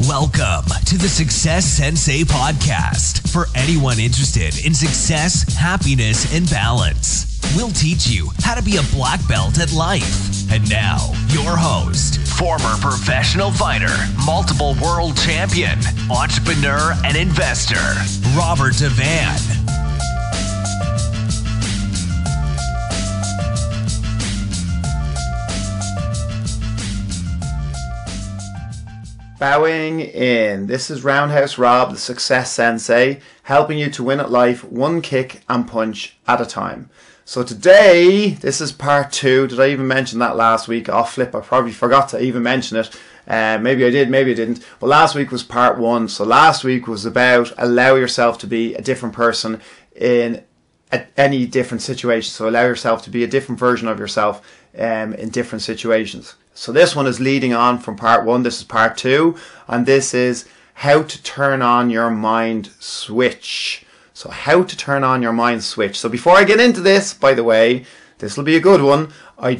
Welcome to the Success Sensei Podcast for anyone interested in success, happiness, and balance. We'll teach you how to be a black belt at life. And now, your host, former professional fighter, multiple world champion, entrepreneur, and investor, Robert Devan. Bowing in. This is Roundhouse Rob, the Success Sensei, helping you to win at life one kick and punch at a time. So today, this is part 2. Did I even mention that last week? Oh, flip, I probably forgot to even mention it. Maybe I did, maybe I didn't. But last week was part 1. So last week was about allow yourself to be a different person in any different situation. So allow yourself to be a different version of yourself in different situations. So this one is leading on from part 1. This is part 2. And this is how to turn on your mind switch. So how to turn on your mind switch. So before I get into this, by the way, this will be a good one. I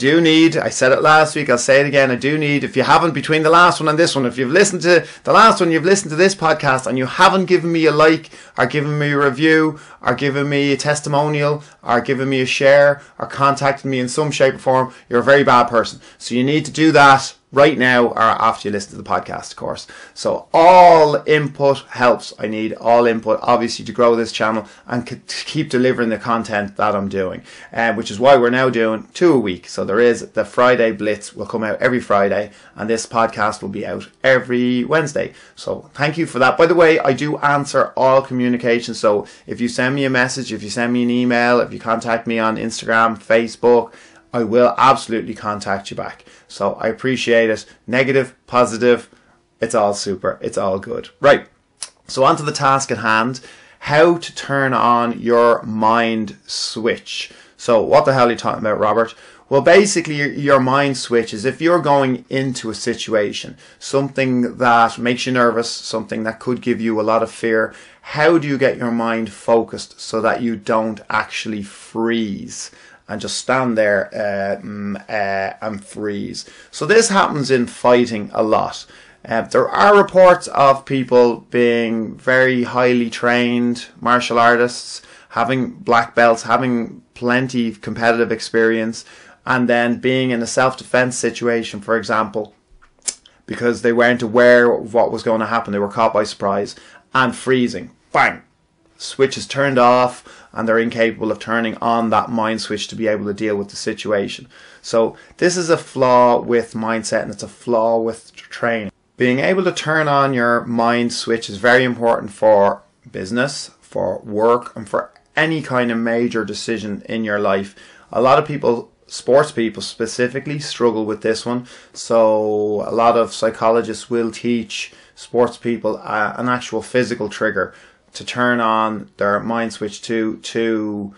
said it last week, I'll say it again, if you haven't, between the last one and this one, if you've listened to the last one, you've listened to this podcast and you haven't given me a like, or given me a review, or given me a testimonial, or given me a share, or contacted me in some shape or form, you're a very bad person. So you need to do that right now, or after you listen to the podcast, of course. So all input helps. I need all input, obviously, to grow this channel and to keep delivering the content that I'm doing, which is why we're now doing 2 a week. So there is the Friday Blitz will come out every Friday, and this podcast will be out every Wednesday. So thank you for that. By the way, I do answer all communication. So if you send me a message, if you send me an email, if you contact me on Instagram, Facebook, I will absolutely contact you back. So I appreciate it. Negative, positive, it's all super. It's all good. Right. So on to the task at hand. How to turn on your mind switch. So what the hell are you talking about, Robert? Well, basically, your mind switch is if you're going into a situation, something that makes you nervous, something that could give you a lot of fear, how do you get your mind focused so that you don't actually freeze and just stand there and freeze? So this happens in fighting a lot. There are reports of people being very highly trained martial artists, having black belts, having plenty of competitive experience, and then being in a self-defense situation, for example, because they weren't aware of what was going to happen. They were caught by surprise and freezing. Bang! Switch is turned off and they're incapable of turning on that mind switch to be able to deal with the situation. So this is a flaw with mindset, and it's a flaw with training. Being able to turn on your mind switch is very important for business, for work, and for any kind of major decision in your life. A lot of people, sports people specifically, struggle with this one. So a lot of psychologists will teach sports people an actual physical trigger to turn on their mind switch to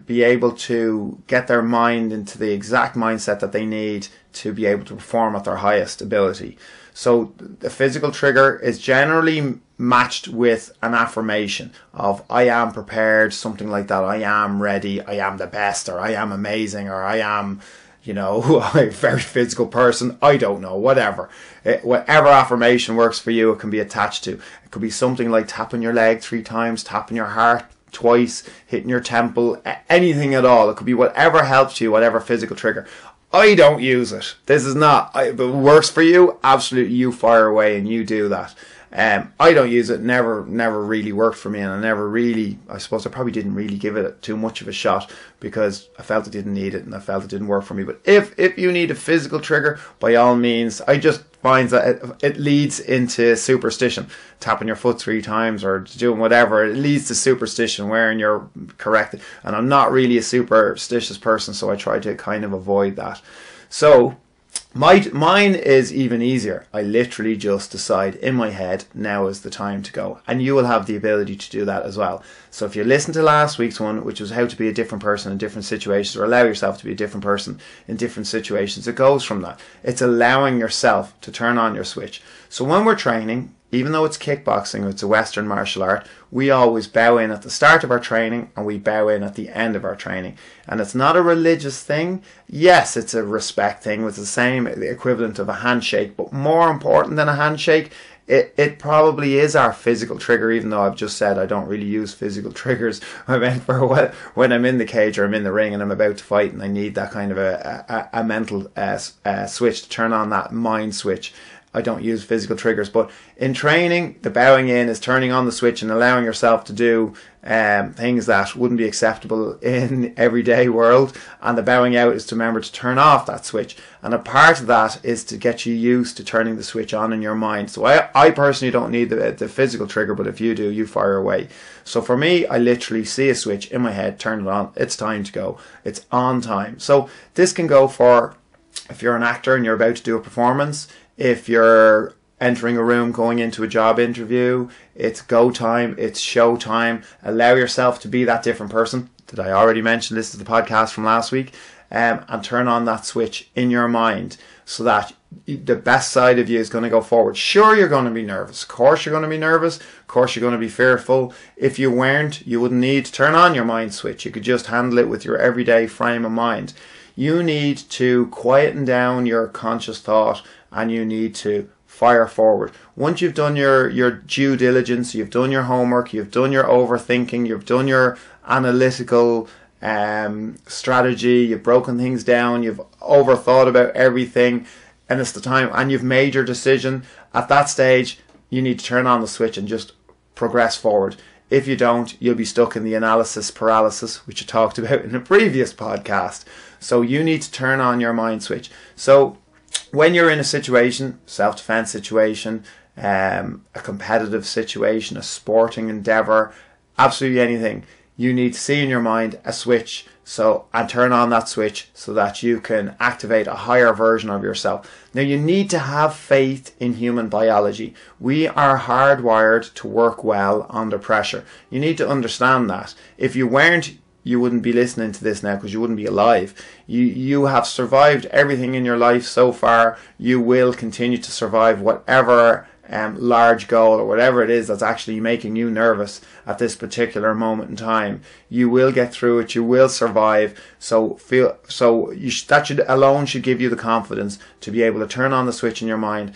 be able to get their mind into the exact mindset that they need to be able to perform at their highest ability. So the physical trigger is generally matched with an affirmation of I am prepared, something like that. I am ready, I am the best, or I am amazing, or I am, a very physical person. I don't know, whatever. Whatever affirmation works for you, it can be attached to. It could be something like tapping your leg 3 times, tapping your heart twice, hitting your temple, anything at all. It could be whatever helps you, whatever physical trigger. I don't use it. This is not, if it works for you, absolutely you fire away and you do that. I don't use it. Never really worked for me, and I suppose I probably didn't really give it too much of a shot because I felt I didn't need it and I felt it didn't work for me. But if you need a physical trigger, by all means, I just find that it leads into superstition. Tapping your foot 3 times or doing whatever, it leads to superstition wherein you're corrected. And I'm not really a superstitious person, so I try to kind of avoid that. So mine is even easier. I literally just decide in my head, now is the time to go. And you will have the ability to do that as well. So if you listen to last week's one, which was how to be a different person in different situations, or allow yourself to be a different person in different situations, it goes from that. It's allowing yourself to turn on your switch. So when we're training, even though it's kickboxing or it's a Western martial art, we always bow in at the start of our training and we bow in at the end of our training. And it's not a religious thing. Yes, it's a respect thing with the same equivalent of a handshake, but more important than a handshake, it probably is our physical trigger, even though I've just said I don't really use physical triggers. I meant for when I'm in the cage or I'm in the ring and I'm about to fight and I need that kind of a mental switch to turn on that mind switch. I don't use physical triggers, but in training, the bowing in is turning on the switch and allowing yourself to do things that wouldn't be acceptable in everyday world, and the bowing out is to remember to turn off that switch. And a part of that is to get you used to turning the switch on in your mind. So I personally don't need the physical trigger, but if you do, you fire away. So for me, I literally see a switch in my head, turn it on, it's time to go, it's on time. So this can go for if you're an actor and you're about to do a performance, if you're entering a room, going into a job interview, it's go time, it's show time. Allow yourself to be that different person. Did I already mention this is the podcast from last week? And turn on that switch in your mind so that the best side of you is going to go forward. Sure, you're going to be nervous. Of course you're going to be nervous. Of course you're going to be fearful. If you weren't, you wouldn't need to turn on your mind switch. You could just handle it with your everyday frame of mind. You need to quieten down your conscious thought and you need to fire forward. Once you've done your due diligence, you've done your homework, you've done your overthinking, you've done your analytical strategy, you've broken things down, you've overthought about everything, and it's the time, and you've made your decision. At that stage, you need to turn on the switch and just progress forward. If you don't, you'll be stuck in the analysis paralysis, which I talked about in a previous podcast. So you need to turn on your mind switch. So when you're in a situation, self-defense situation, a competitive situation, a sporting endeavor, absolutely anything, you need to see in your mind a switch and turn on that switch so that you can activate a higher version of yourself. Now you need to have faith in human biology. We are hardwired to work well under pressure. You need to understand that. If you weren't, you wouldn't be listening to this now because you wouldn't be alive. You have survived everything in your life so far. You will continue to survive whatever large goal or whatever it is that's actually making you nervous at this particular moment in time. You will get through it. You will survive. That should give you the confidence to be able to turn on the switch in your mind,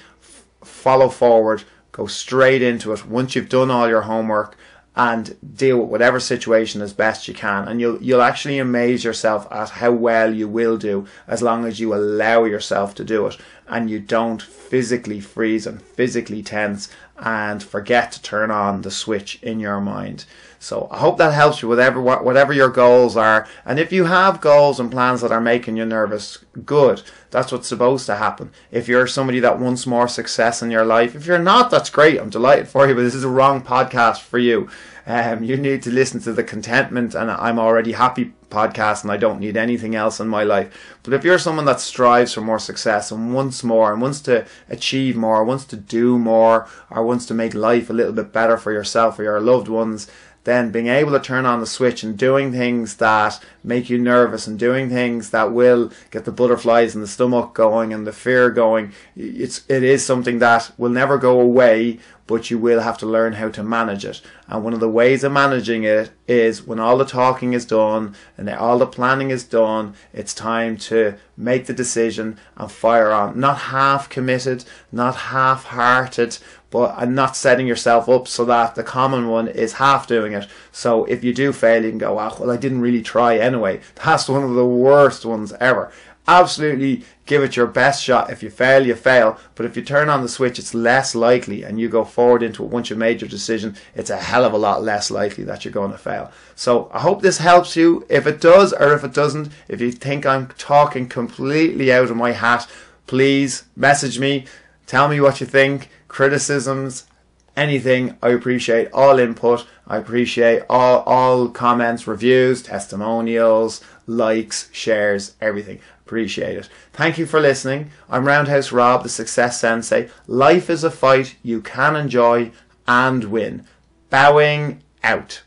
follow forward, go straight into it once you've done all your homework, and deal with whatever situation as best you can. And you'll actually amaze yourself at how well you will do as long as you allow yourself to do it and you don't physically freeze and physically tense and forget to turn on the switch in your mind. So I hope that helps you with whatever your goals are. And if you have goals and plans that are making you nervous, good. That's what's supposed to happen. If you're somebody that wants more success in your life, if you're not, that's great. I'm delighted for you, but this is the wrong podcast for you. You need to listen to the Contentment and I'm Already Happy podcast, and I don't need anything else in my life. But if you're someone that strives for more success and wants more and wants to achieve more, wants to do more, or wants to make life a little bit better for yourself or your loved ones, then being able to turn on the switch and doing things that make you nervous and doing things that will get the butterflies in the stomach going and the fear going, it is something that will never go away, but you will have to learn how to manage it. And one of the ways of managing it is when all the talking is done and all the planning is done, it's time to make the decision and fire on. Not half committed, not half-hearted, but not setting yourself up so that the common one is half doing it. So if you do fail, you can go, well, I didn't really try anyway. That's one of the worst ones ever. Absolutely give it your best shot. If you fail, you fail. But if you turn on the switch, it's less likely, and you go forward into it once you've made your decision, it's a hell of a lot less likely that you're going to fail. So I hope this helps you. If it does, or if it doesn't, if you think I'm talking completely out of my hat, please message me. Tell me what you think. Criticisms, anything. I appreciate all input. I appreciate all comments, reviews, testimonials, likes, shares, everything. Appreciate it. Thank you for listening. I'm Roundhouse Rob, the Success Sensei. Life is a fight you can enjoy and win. Bowing out.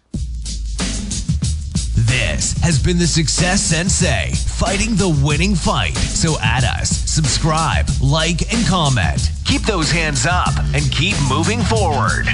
This has been the Success Sensei, fighting the winning fight. So add us, subscribe, like, and comment. Keep those hands up and keep moving forward.